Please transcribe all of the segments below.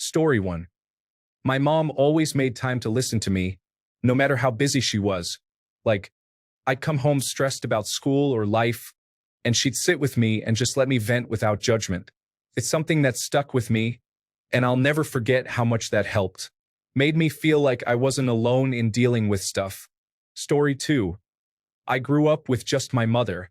Story 1. My mom always made time to listen to me, no matter how busy she was. Like, I'd come home stressed about school or life, and she'd sit with me and just let me vent without judgment. It's something that stuck with me, and I'll never forget how much that helped. Made me feel like I wasn't alone in dealing with stuff. Story 2. I grew up with just my mother.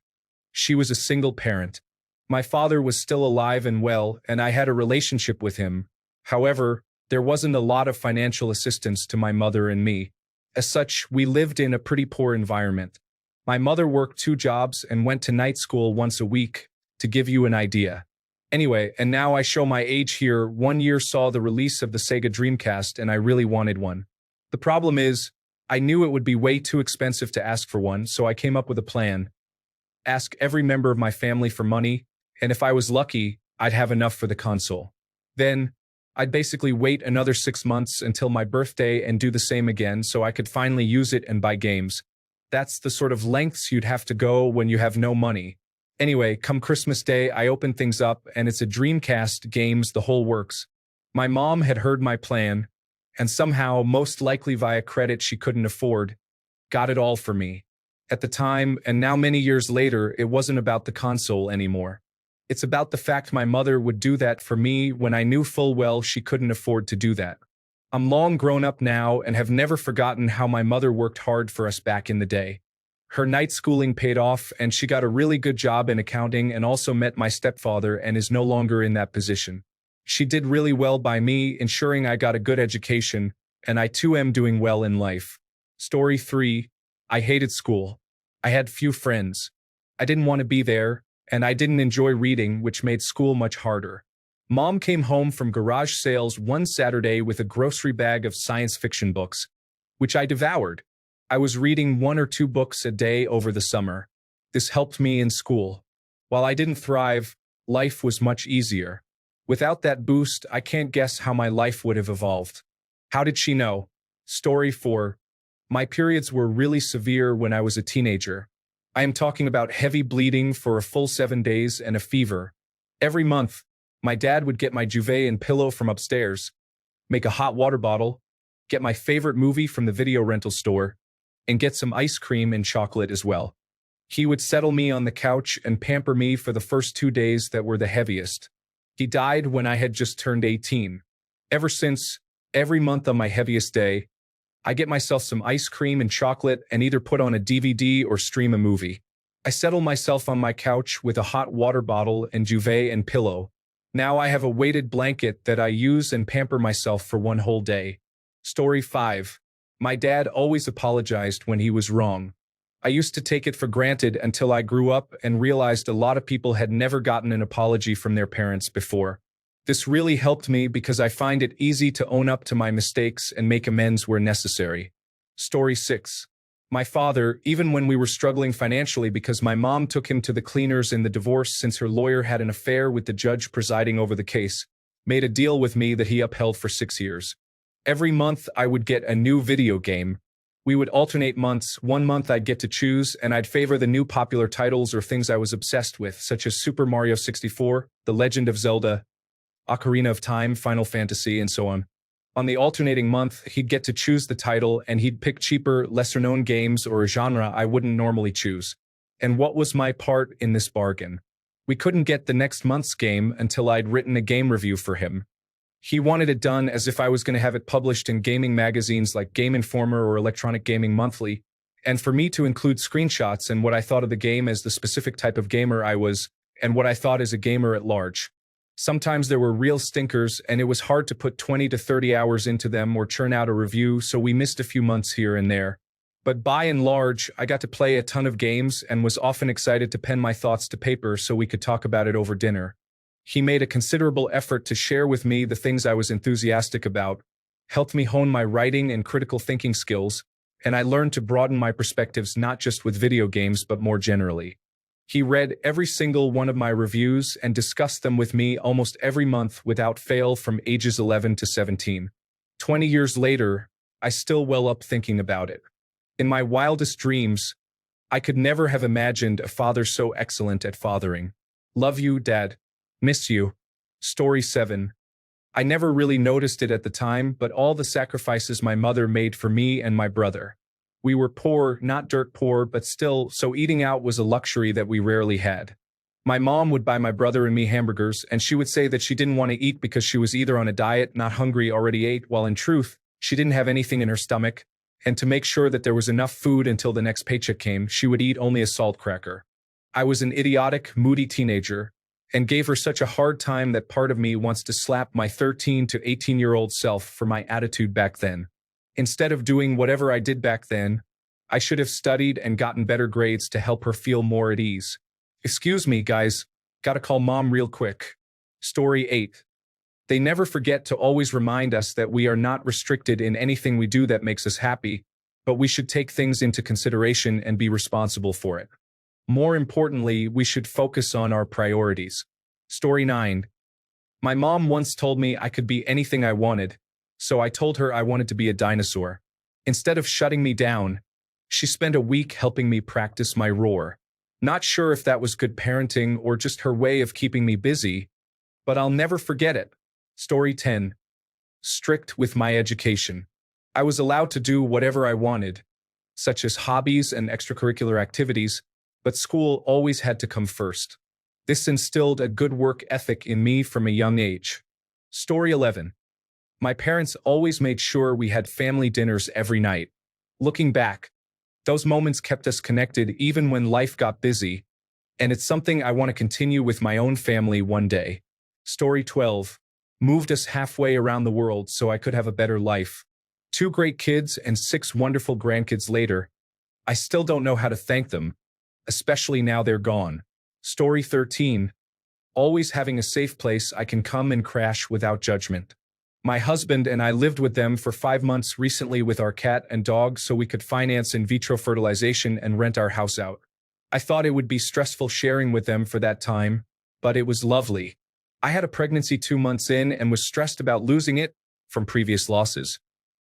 She was a single parent. My father was still alive and well, and I had a relationship with him. However, there wasn't a lot of financial assistance to my mother and me. As such, we lived in a pretty poor environment. My mother worked 2 jobs and went to night school once a week, to give you an idea. Anyway, and now I show my age here. 1 year saw the release of the Sega Dreamcast and I really wanted one. The problem is, I knew it would be way too expensive to ask for one, so I came up with a plan. Ask every member of my family for money, and if I was lucky, I'd have enough for the console. Then, I'd basically wait another 6 months until my birthday and do the same again so I could finally use it and buy games. That's the sort of lengths you'd have to go when you have no money. Anyway, come Christmas Day, I open things up and it's a Dreamcast, games, the whole works. My mom had heard my plan, and somehow, most likely via credit she couldn't afford, got it all for me. At the time, and now many years later, it wasn't about the console anymore. It's about the fact my mother would do that for me when I knew full well she couldn't afford to do that. I'm long grown up now and have never forgotten how my mother worked hard for us back in the day. Her night schooling paid off and she got a really good job in accounting and also met my stepfather and is no longer in that position. She did really well by me, ensuring I got a good education, and I too am doing well in life. Story 3. I hated school. I had few friends. I didn't want to be there, and I didn't enjoy reading, which made school much harder. Mom came home from garage sales one Saturday with a grocery bag of science fiction books, which I devoured. I was reading 1 or 2 books a day over the summer. This helped me in school. While I didn't thrive, life was much easier. Without that boost, I can't guess how my life would have evolved. How did she know? Story 4. My periods were really severe when I was a teenager. I am talking about heavy bleeding for a full 7 days and a fever. Every month, my dad would get my duvet and pillow from upstairs, make a hot water bottle, get my favorite movie from the video rental store, and get some ice cream and chocolate as well. He would settle me on the couch and pamper me for the first 2 days that were the heaviest. He died when I had just turned 18. Ever since, every month on my heaviest day, I get myself some ice cream and chocolate and either put on a DVD or stream a movie. I settle myself on my couch with a hot water bottle and duvet and pillow. Now I have a weighted blanket that I use and pamper myself for 1 whole day. Story 5. My dad always apologized when he was wrong. I used to take it for granted until I grew up and realized a lot of people had never gotten an apology from their parents before. This really helped me because I find it easy to own up to my mistakes and make amends where necessary. Story 6. My father, even when we were struggling financially because my mom took him to the cleaners in the divorce since her lawyer had an affair with the judge presiding over the case, made a deal with me that he upheld for 6 years. Every month I would get a new video game. We would alternate months. 1 month I'd get to choose, and I'd favor the new popular titles or things I was obsessed with, such as Super Mario 64, The Legend of Zelda, Ocarina of Time, Final Fantasy, and so on. On the alternating month, he'd get to choose the title, and he'd pick cheaper, lesser-known games or a genre I wouldn't normally choose. And what was my part in this bargain? We couldn't get the next month's game until I'd written a game review for him. He wanted it done as if I was going to have it published in gaming magazines like Game Informer or Electronic Gaming Monthly, and for me to include screenshots and what I thought of the game as the specific type of gamer I was, and what I thought as a gamer at large. Sometimes there were real stinkers, and it was hard to put 20 to 30 hours into them or churn out a review, so we missed a few months here and there. But by and large, I got to play a ton of games and was often excited to pen my thoughts to paper so we could talk about it over dinner. He made a considerable effort to share with me the things I was enthusiastic about, helped me hone my writing and critical thinking skills, and I learned to broaden my perspectives not just with video games but more generally. He read every single one of my reviews and discussed them with me almost every month without fail from ages 11 to 17. 20 years later, I still well up thinking about it. In my wildest dreams, I could never have imagined a father so excellent at fathering. Love you, Dad. Miss you. Story 7. I never really noticed it at the time, but all the sacrifices my mother made for me and my brother. We were poor, not dirt poor, but still, so eating out was a luxury that we rarely had. My mom would buy my brother and me hamburgers, and she would say that she didn't want to eat because she was either on a diet, not hungry, already ate, while in truth, she didn't have anything in her stomach, and to make sure that there was enough food until the next paycheck came, she would eat only a salt cracker. I was an idiotic, moody teenager, and gave her such a hard time that part of me wants to slap my 13 to 18-year-old self for my attitude back then. Instead of doing whatever I did back then, I should have studied and gotten better grades to help her feel more at ease. Excuse me, guys. Gotta call mom real quick. Story 8. They never forget to always remind us that we are not restricted in anything we do that makes us happy, but we should take things into consideration and be responsible for it. More importantly, we should focus on our priorities. Story 9. My mom once told me I could be anything I wanted, so I told her I wanted to be a dinosaur. Instead of shutting me down, she spent a week helping me practice my roar. Not sure if that was good parenting or just her way of keeping me busy, but I'll never forget it. Story 10. Strict with my education. I was allowed to do whatever I wanted, such as hobbies and extracurricular activities, but school always had to come first. This instilled a good work ethic in me from a young age. Story 11. My parents always made sure we had family dinners every night. Looking back, those moments kept us connected even when life got busy, and it's something I want to continue with my own family one day. Story 12. Moved us halfway around the world so I could have a better life. 2 great kids and 6 wonderful grandkids later. I still don't know how to thank them, especially now they're gone. Story 13. Always having a safe place I can come and crash without judgment. My husband and I lived with them for 5 months recently with our cat and dog so we could finance in vitro fertilization and rent our house out. I thought it would be stressful sharing with them for that time, but it was lovely. I had a pregnancy 2 months in and was stressed about losing it from previous losses.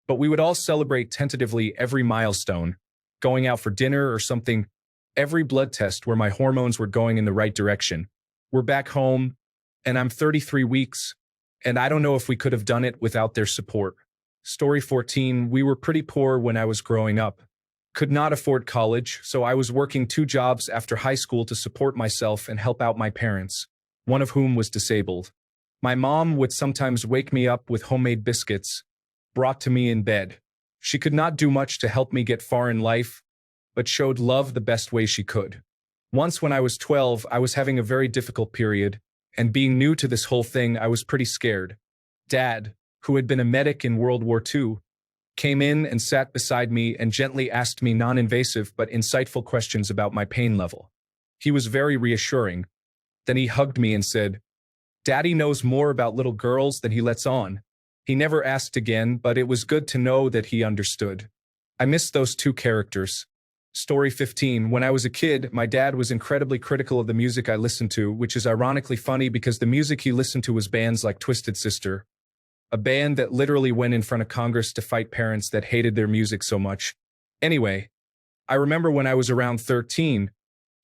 But we would all celebrate tentatively every milestone, going out for dinner or something, every blood test where my hormones were going in the right direction. We're back home, and I'm 33 weeks, and I don't know if we could have done it without their support. Story 14. We were pretty poor when I was growing up. Could not afford college, so I was working 2 jobs after high school to support myself and help out my parents, one of whom was disabled. My mom would sometimes wake me up with homemade biscuits, brought to me in bed. She could not do much to help me get far in life, but showed love the best way she could. Once when I was 12, I was having a very difficult period, and being new to this whole thing, I was pretty scared. Dad, who had been a medic in World War II, came in and sat beside me and gently asked me non-invasive but insightful questions about my pain level. He was very reassuring. Then he hugged me and said, "Daddy knows more about little girls than he lets on." He never asked again, but it was good to know that he understood. I miss those 2 characters. Story 15. When I was a kid, my dad was incredibly critical of the music I listened to, which is ironically funny because the music he listened to was bands like Twisted Sister, a band that literally went in front of Congress to fight parents that hated their music so much. Anyway, I remember when I was around 13,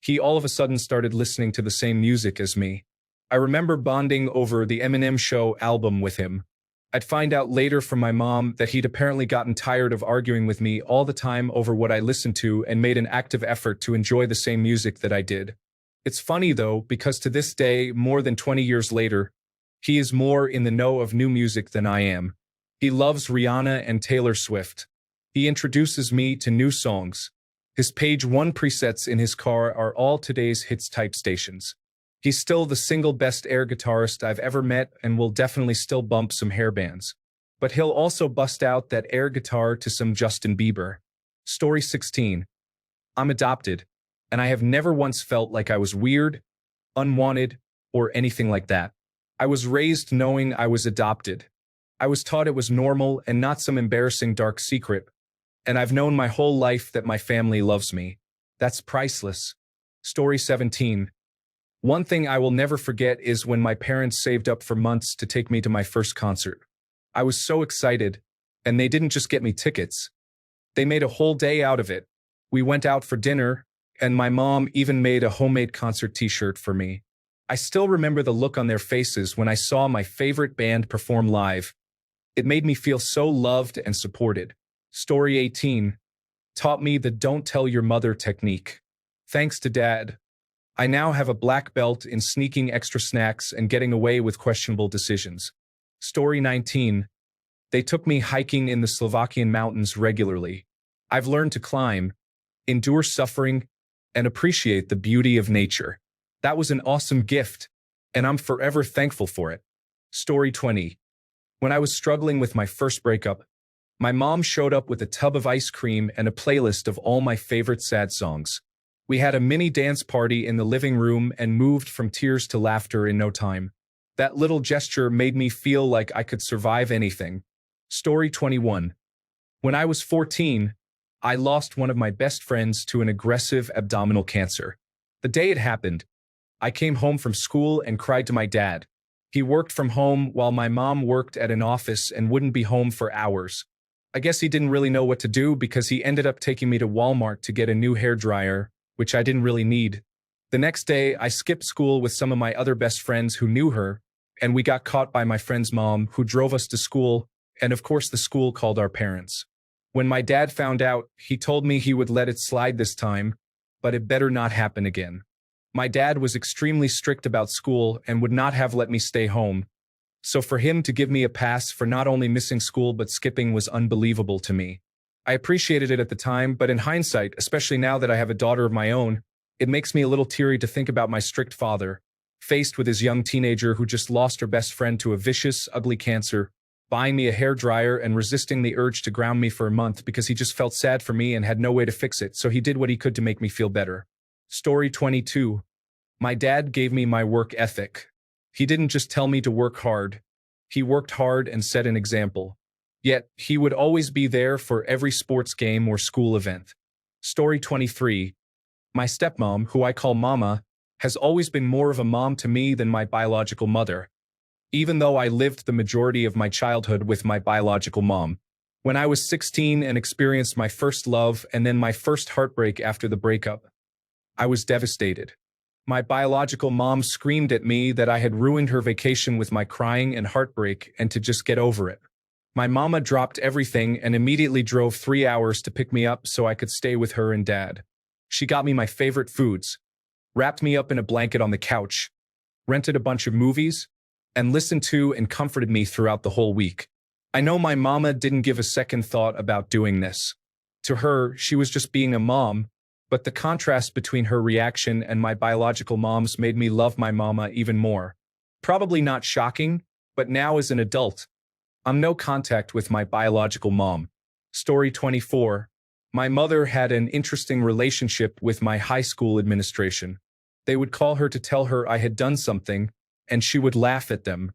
he all of a sudden started listening to the same music as me. I remember bonding over the Eminem Show album with him. I'd find out later from my mom that he'd apparently gotten tired of arguing with me all the time over what I listened to and made an active effort to enjoy the same music that I did. It's funny though, because to this day, more than 20 years later, he is more in the know of new music than I am. He loves Rihanna and Taylor Swift. He introduces me to new songs. His page 1 presets in his car are all today's hits type stations. He's still the single best air guitarist I've ever met and will definitely still bump some hair bands. But he'll also bust out that air guitar to some Justin Bieber. Story 16. I'm adopted, and I have never once felt like I was weird, unwanted, or anything like that. I was raised knowing I was adopted. I was taught it was normal and not some embarrassing dark secret, and I've known my whole life that my family loves me. That's priceless. Story 17. One thing I will never forget is when my parents saved up for months to take me to my first concert. I was so excited, and they didn't just get me tickets. They made a whole day out of it. We went out for dinner, and my mom even made a homemade concert t-shirt for me. I still remember the look on their faces when I saw my favorite band perform live. It made me feel so loved and supported. Story 18 taught me the don't tell your mother technique. Thanks to Dad, I now have a black belt in sneaking extra snacks and getting away with questionable decisions. Story 19. They took me hiking in the Slovakian mountains regularly. I've learned to climb, endure suffering, and appreciate the beauty of nature. That was an awesome gift, and I'm forever thankful for it. Story 20. When I was struggling with my first breakup, my mom showed up with a tub of ice cream and a playlist of all my favorite sad songs. We had a mini dance party in the living room and moved from tears to laughter in no time. That little gesture made me feel like I could survive anything. Story 21. When I was 14, I lost one of my best friends to an aggressive abdominal cancer. The day it happened, I came home from school and cried to my dad. He worked from home while my mom worked at an office and wouldn't be home for hours. I guess he didn't really know what to do because he ended up taking me to Walmart to get a new hairdryer, which I didn't really need. The next day, I skipped school with some of my other best friends who knew her, and we got caught by my friend's mom, who drove us to school, and of course the school called our parents. When my dad found out, he told me he would let it slide this time, but it better not happen again. My dad was extremely strict about school and would not have let me stay home. So for him to give me a pass for not only missing school but skipping was unbelievable to me. I appreciated it at the time, but in hindsight, especially now that I have a daughter of my own, it makes me a little teary to think about my strict father, faced with his young teenager who just lost her best friend to a vicious, ugly cancer, buying me a hairdryer and resisting the urge to ground me for a month because he just felt sad for me and had no way to fix it, so he did what he could to make me feel better. Story 22. My dad gave me my work ethic. He didn't just tell me to work hard. He worked hard and set an example. Yet, he would always be there for every sports game or school event. Story 23. My stepmom, who I call Mama, has always been more of a mom to me than my biological mother. Even though I lived the majority of my childhood with my biological mom. When I was 16 and experienced my first love and then my first heartbreak after the breakup, I was devastated. My biological mom screamed at me that I had ruined her vacation with my crying and heartbreak and to just get over it. My mama dropped everything and immediately drove 3 hours to pick me up so I could stay with her and Dad. She got me my favorite foods, wrapped me up in a blanket on the couch, rented a bunch of movies, and listened to and comforted me throughout the whole week. I know my mama didn't give a second thought about doing this. To her, she was just being a mom, but the contrast between her reaction and my biological mom's made me love my mama even more. Probably not shocking, but now as an adult, I'm no contact with my biological mom. Story 24. My mother had an interesting relationship with my high school administration. They would call her to tell her I had done something, and she would laugh at them.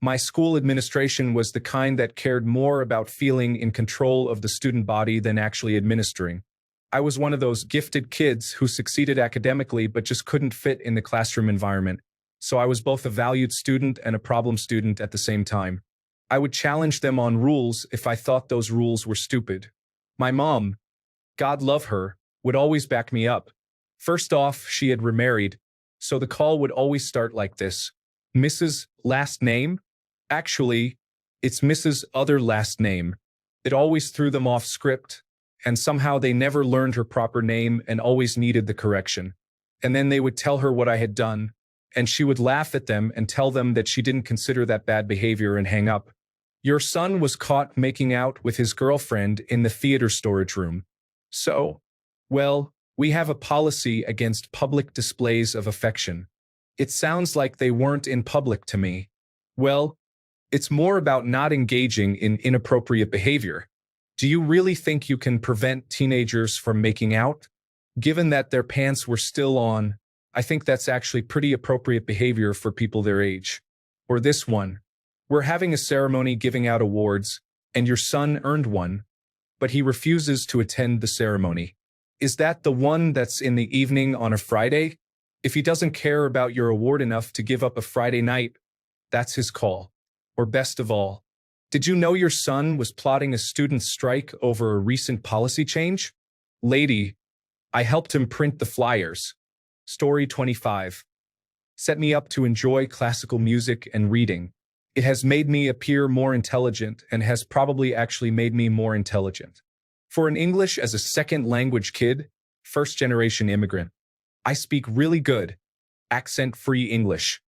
My school administration was the kind that cared more about feeling in control of the student body than actually administering. I was one of those gifted kids who succeeded academically but just couldn't fit in the classroom environment, so I was both a valued student and a problem student at the same time. I would challenge them on rules if I thought those rules were stupid. My mom, God love her, would always back me up. First off, she had remarried, so the call would always start like this. Mrs. Last name? Actually, it's Mrs. Other last name. It always threw them off script, and somehow they never learned her proper name and always needed the correction. And then they would tell her what I had done, and she would laugh at them and tell them that she didn't consider that bad behavior and hang up. Your son was caught making out with his girlfriend in the theater storage room. So, well, we have a policy against public displays of affection. It sounds like they weren't in public to me. Well, it's more about not engaging in inappropriate behavior. Do you really think you can prevent teenagers from making out? Given that their pants were still on, I think that's actually pretty appropriate behavior for people their age. Or this one. We're having a ceremony giving out awards, and your son earned one, but he refuses to attend the ceremony. Is that the one that's in the evening on a Friday? If he doesn't care about your award enough to give up a Friday night, that's his call. Or best of all, did you know your son was plotting a student strike over a recent policy change? Lady, I helped him print the flyers. Story 25. set me up to enjoy classical music and reading. It has made me appear more intelligent and has probably actually made me more intelligent. For an English as a second language kid, first generation immigrant, I speak really good, accent-free English.